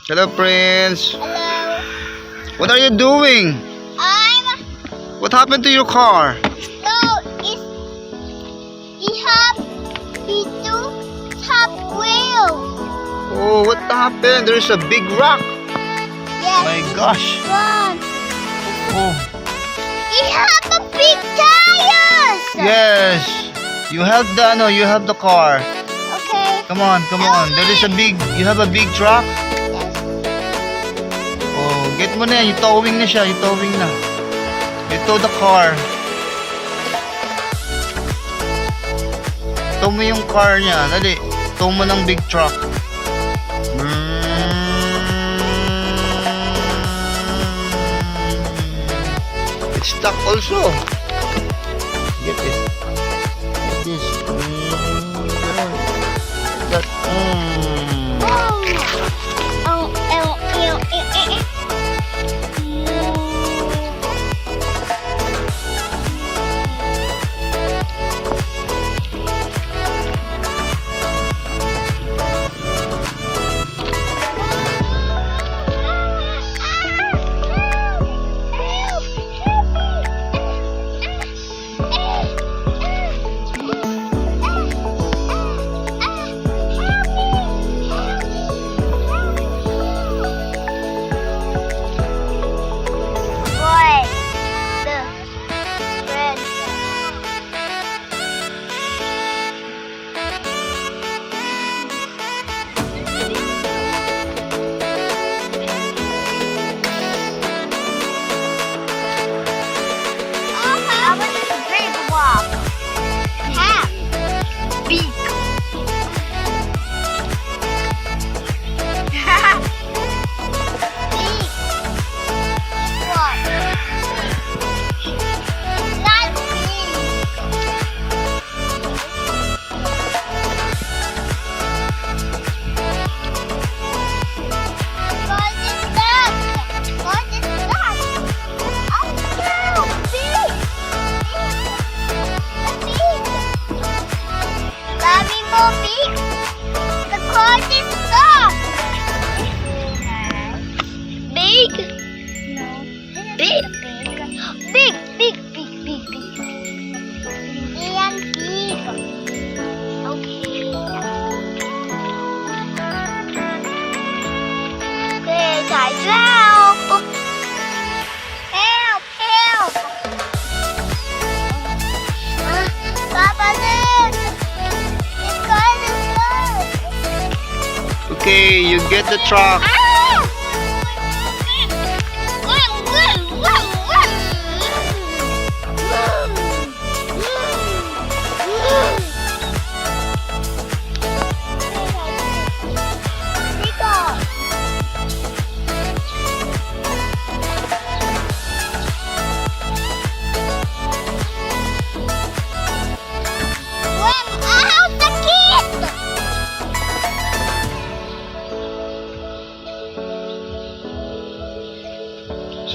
Hello, Prince. Hello. What are you doing? What happened to your car? He do top wheel. Oh, what happened? There's a big rock. Yes. My gosh. Run. Oh. He have a big tires. Yes. You help the car. Okay. Come on. You have a big truck? Yes. Oh, get mo na yan. You towing na siya. You tow the car. Tow mo yung car niya. Dali. Tow mo ng big truck. It's stuck also. Get this. Okay, you get the truck.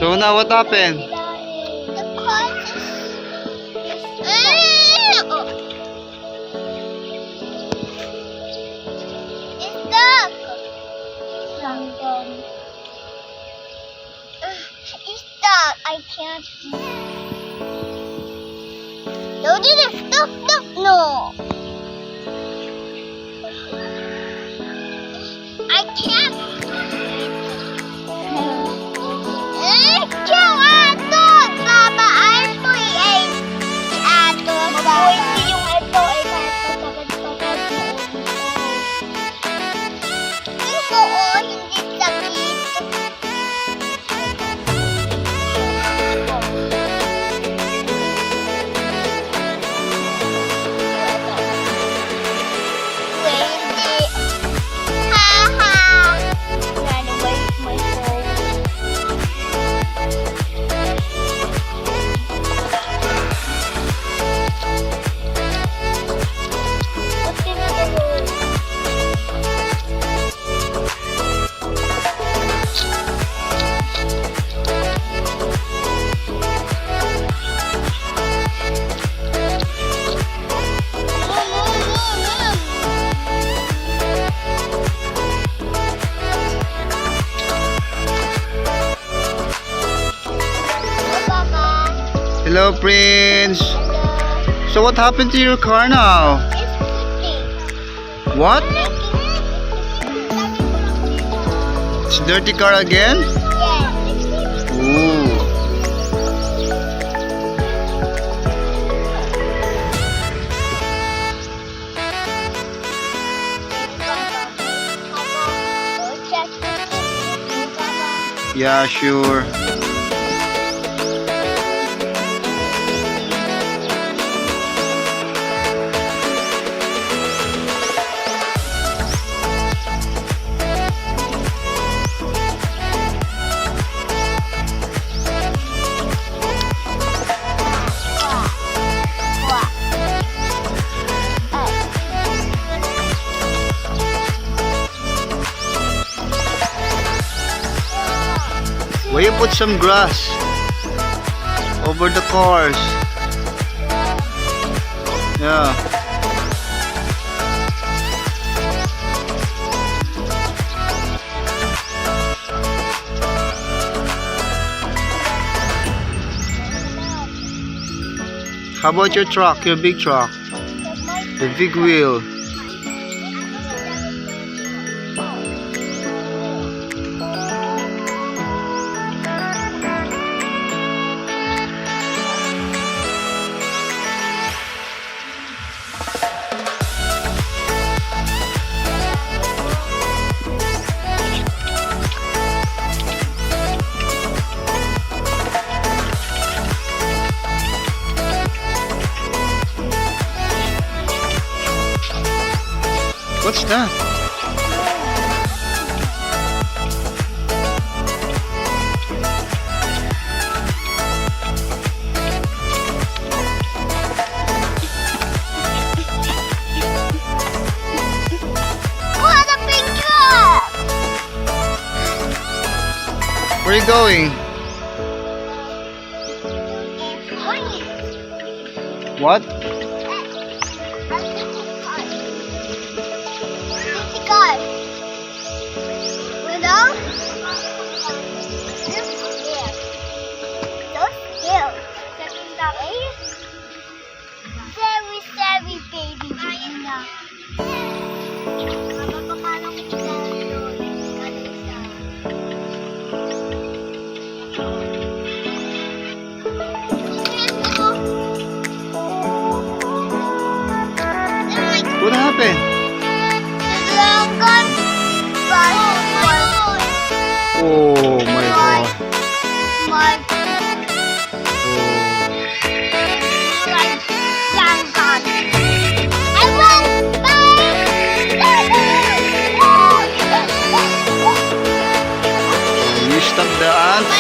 So now what happened? The car is stuck. It's stuck. I can't. No, did it stuck? No. I can't. Hello, Prince. So what happened to your car now? What? It's a dirty car again? Ooh. Yeah, sure. Why you put some grass over the cars? Yeah. How about your truck, your big truck? The big wheel. What's that? What a picture! Where are you going? What? What happened? Oh my god. You stuck the ants?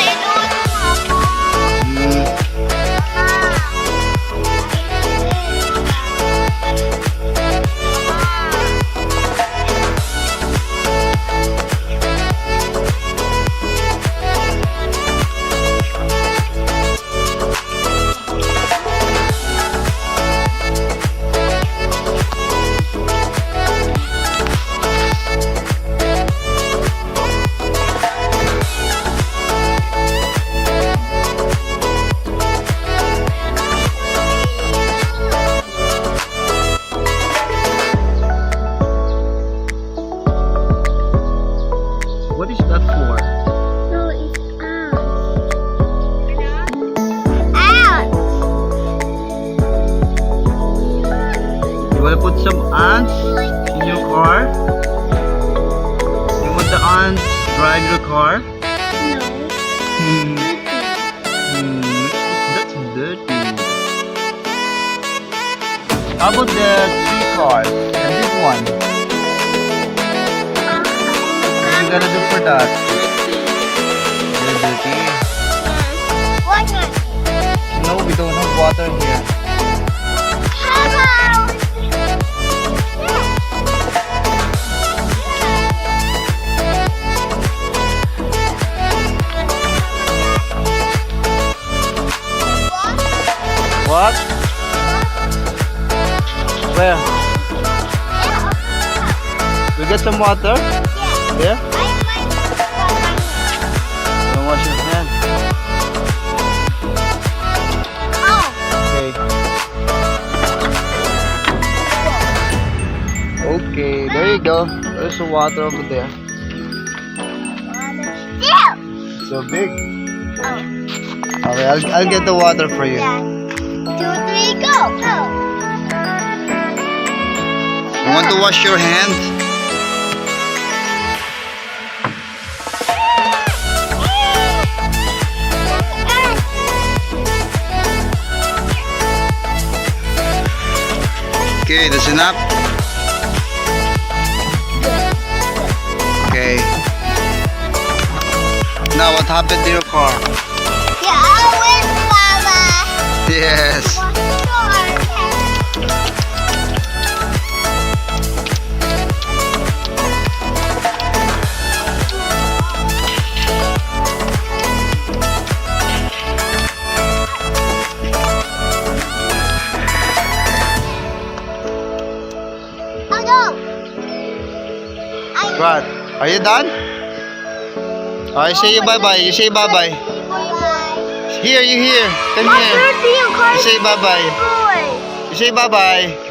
What is that for? No, it's ants. You wanna put some ants in your car? You want the ants drive your car? No. That's dirty. How about the 3 cars and this one? What are you gonna do for that? They're dirty. What not? No, we don't have water here. How about What? Where? We get some water? Yeah? Don't wash your hands. Oh, There you go. There's the water over there. Still. So big. Oh. Okay, I'll get the water for you. 1, 2, 3, go. Go. You want to wash your hands? Okay, that's enough. Okay. Now what happened to your car? Yeah, I win, Mama. Yes. I'll go. What? Are you done? I say you bye-bye. You say bye-bye. Bye-bye. Here, you here. Come here. You say bye-bye. You say bye-bye.